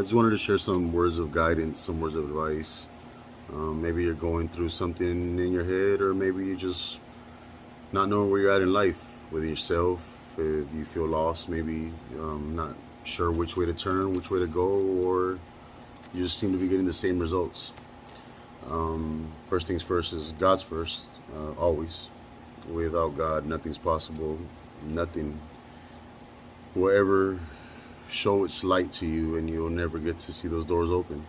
just wanted to share some words of guidance, some words of advice. Maybe you're going through something in your head, or maybe you're just not knowing where you're at in life with yourself. If you feel lost, maybe not sure which way to turn, which way to go, or you just seem to be getting the same results. First things first is God's first, always. Without God, nothing's possible. Nothing will ever show its light to you, and you'll never get to see those doors open.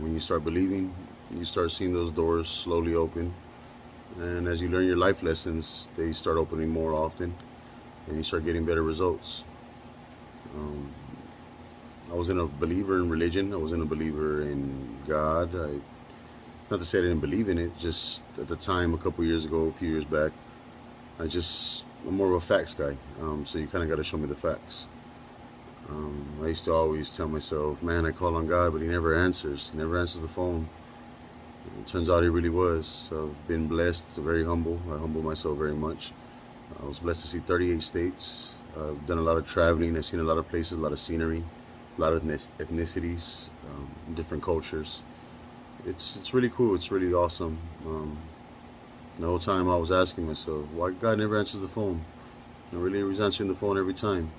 When you start believing, you start seeing those doors slowly open. And as you learn your life lessons, they start opening more often, and you start getting better results. Um, I wasn't a believer in religion. I wasn't a believer in God. Not to say I didn't believe in it, just at the time, a couple years ago, a few years back, I'm more of a facts guy. So you kind of got to show me the facts. I used to always tell myself, man, I call on God, but he never answers. He never answers the phone. It turns out he really was. I've been blessed, very humble. I humble myself very much. I was blessed to see 38 states. I've done a lot of traveling. I've seen a lot of places, a lot of scenery, a lot of ethnicities, different cultures. It's really cool. It's really awesome. The whole time I was asking myself, why God never answers the phone? And really, he was answering the phone every time.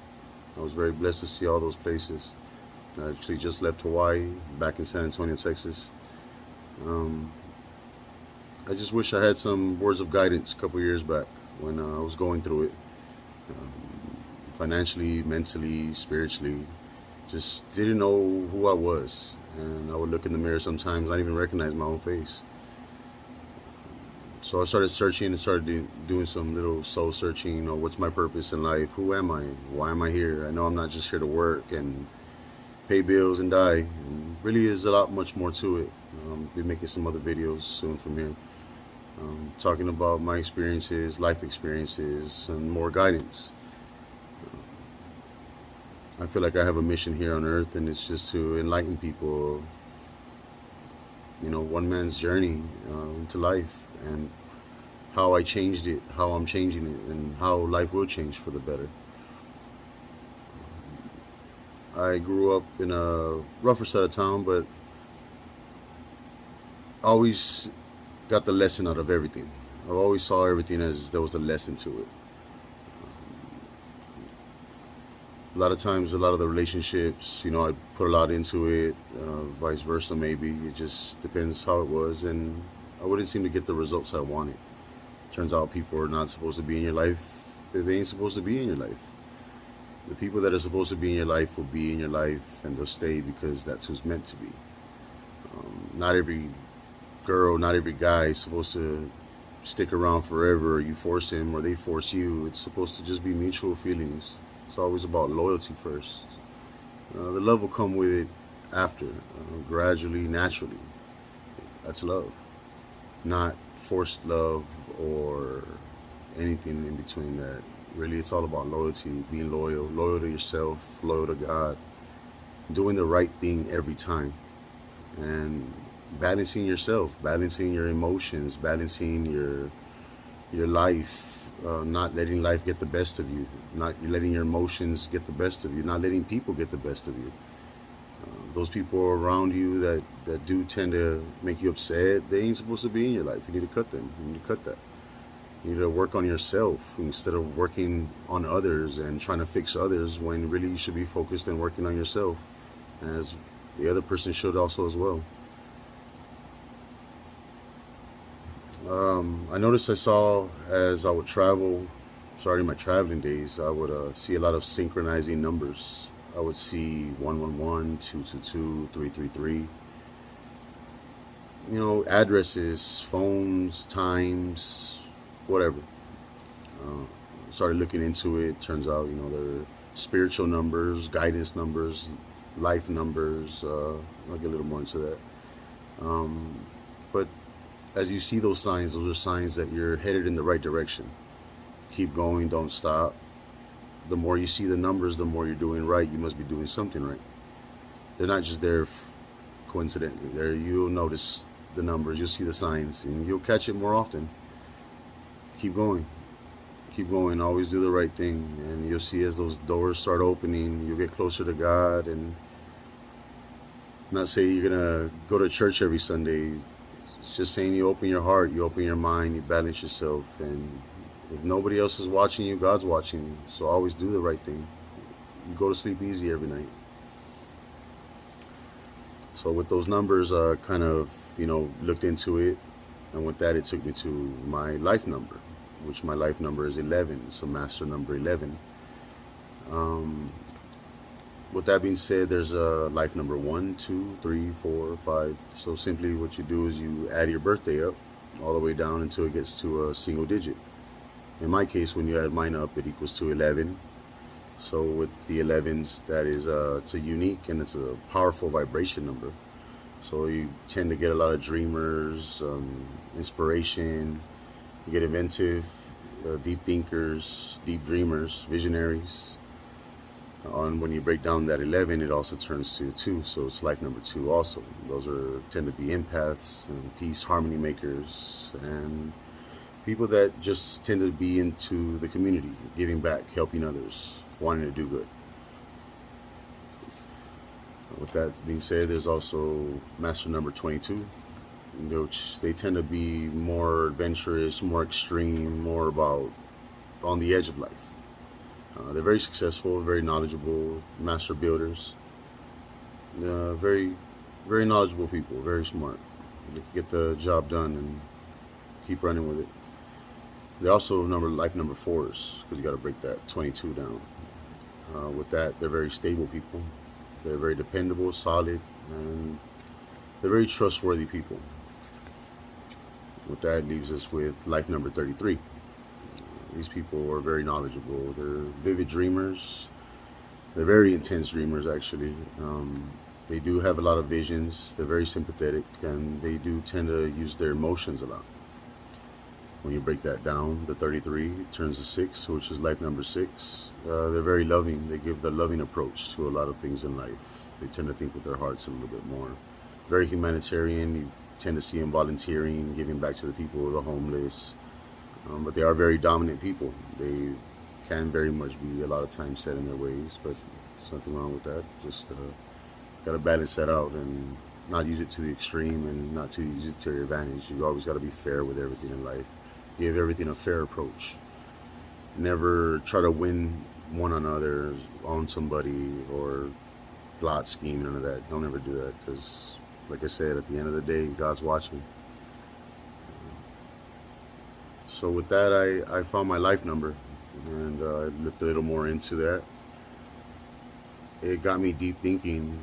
I was very blessed to see all those places. I actually just left Hawaii, back in San Antonio, Texas. Um, I just wish I had some words of guidance a couple years back when I was going through it. Financially, mentally, spiritually. Just didn't know who I was. And I would look in the mirror sometimes, not even recognize my own face. So I started searching and started doing some little soul searching. What's my purpose in life? Who am I? Why am I here? I know I'm not just here to work and pay bills and die. And really is a lot much more to it. Be making some other videos soon from here. Talking about my experiences, life experiences, and more guidance. I feel like I have a mission here on earth, and it's just to enlighten people of, one man's journey into life, and how I changed it, how I'm changing it, and how life will change for the better. I grew up in a rougher side of town, but I always got the lesson out of everything. I always saw everything as there was a lesson to it. A lot of times, a lot of the relationships, I put a lot into it, vice versa maybe. It just depends how it was, and I wouldn't seem to get the results I wanted. Turns out people are not supposed to be in your life if they ain't supposed to be in your life. The people that are supposed to be in your life will be in your life, and they'll stay because that's who's meant to be. Not every girl, not every guy is supposed to stick around forever, or you force him or they force you. It's supposed to just be mutual feelings. It's always about loyalty first. The love will come with it after, gradually, naturally. That's love. Not forced love or anything in between that. Really, it's all about loyalty, being loyal to yourself, loyal to God, doing the right thing every time, and balancing yourself, balancing your emotions, balancing your life. Not letting life get the best of you, not letting your emotions get the best of you, not letting people get the best of you. Those people around you that do tend to make you upset, they ain't supposed to be in your life. You need to cut them. You need to cut that. You need to work on yourself instead of working on others and trying to fix others, when really you should be focused and working on yourself, as the other person should also as well. I noticed I saw, as I would travel, starting my traveling days, I would see a lot of synchronizing numbers. I would see 111, 222, 333. Addresses, phones, times, whatever. Started looking into it. Turns out, they're spiritual numbers, guidance numbers, life numbers. I'll get a little more into that. But as you see those signs are signs that you're headed in the right direction. Keep going, don't stop. The more you see the numbers, the more you're doing right. You must be doing something right. They're not just there coincidentally. You'll notice the numbers, you'll see the signs, and you'll catch it more often. Keep going. Keep going. Always do the right thing. And you'll see as those doors start opening, you'll get closer to God, and Not saying you're gonna go to church every Sunday. It's just saying you open your heart, you open your mind, you balance yourself, and if nobody else is watching you, God's watching you. So always do the right thing. You go to sleep easy every night. So with those numbers, kind of, looked into it, and with that, it took me to my life number, which my life number is 11. It's a master number 11. With that being said, there's a life number 1, 2, 3, 4, 5. So simply what you do is you add your birthday up all the way down until it gets to a single digit. In my case, when you add mine up, it equals to 11. So with the 11s, that is, it's a unique and it's a powerful vibration number. So you tend to get a lot of dreamers, inspiration. You get inventive, deep thinkers, deep dreamers, visionaries. When you break down that 11, it also turns to 2, so it's life number 2 also. Those tend to be empaths and peace, harmony makers, and people that just tend to be into the community, giving back, helping others, wanting to do good. With that being said, there's also master number 22, which they tend to be more adventurous, more extreme, more about on the edge of life. They're very successful, very knowledgeable, master builders. Very, very knowledgeable people, very smart. They can get the job done and keep running with it. They also life number 4s, because you got to break that 22 down. With that, they're very stable people. They're very dependable, solid, and they're very trustworthy people. With that, leaves us with life number 33. These people are very knowledgeable. They're vivid dreamers. They're very intense dreamers, actually. They do have a lot of visions. They're very sympathetic, and they do tend to use their emotions a lot. When you break that down, the 33 turns to 6, which is life number 6. They're very loving. They give the loving approach to a lot of things in life. They tend to think with their hearts a little bit more. Very humanitarian. You tend to see them volunteering, giving back to the people, the homeless. But they are very dominant people. They can very much be a lot of times set in their ways, but there's nothing wrong with that. Just got to balance that out and not use it to the extreme and not to use it to your advantage. You always got to be fair with everything in life. Give everything a fair approach. Never try to win one another on somebody or plot scheme, none of that. Don't ever do that, because like I said, at the end of the day, God's watching. So with that, I found my life number, and I looked a little more into that. It got me deep thinking.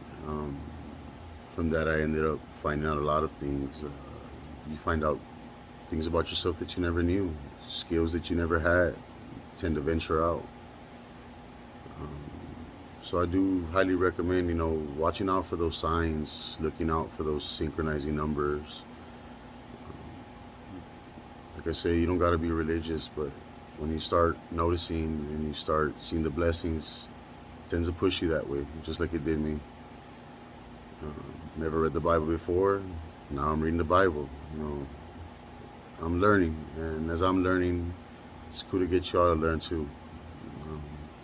From that, I ended up finding out a lot of things. You find out things about yourself that you never knew, skills that you never had. You tend to venture out. So I do highly recommend, watching out for those signs, looking out for those synchronizing numbers. Like I say, you don't got to be religious, but when you start noticing and you start seeing the blessings, it tends to push you that way, just like it did me. Never read the Bible before. Now I'm reading the Bible. I'm learning, and as I'm learning, it's cool to get y'all to learn too.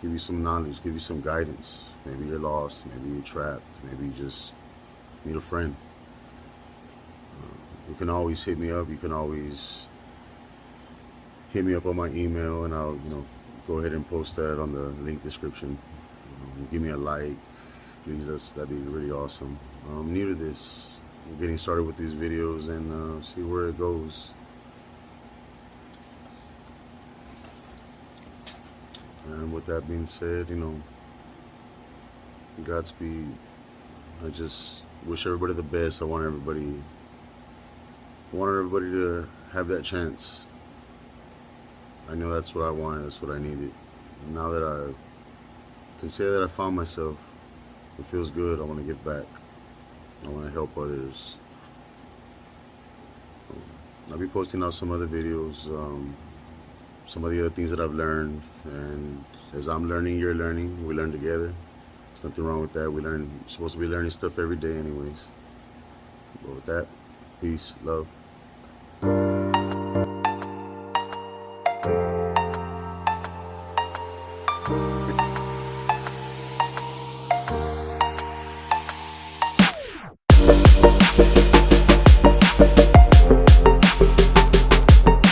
Give you some knowledge, give you some guidance. Maybe you're lost, maybe you're trapped, maybe you just need a friend. You can always hit me up. You can always hit me up on my email, and I'll go ahead and post that on the link description. Give me a like, please. That'd be really awesome. I'm new to this. I'm getting started with these videos and see where it goes. And with that being said, Godspeed. I just wish everybody the best. I want everybody to have that chance. I know that's what I wanted, that's what I needed. And now that I can say that I found myself, it feels good. I want to give back. I want to help others. I'll be posting out some other videos, some of the other things that I've learned. And as I'm learning, you're learning. We learn together. There's nothing wrong with that. We're supposed to be learning stuff every day anyways. But with that, peace, love.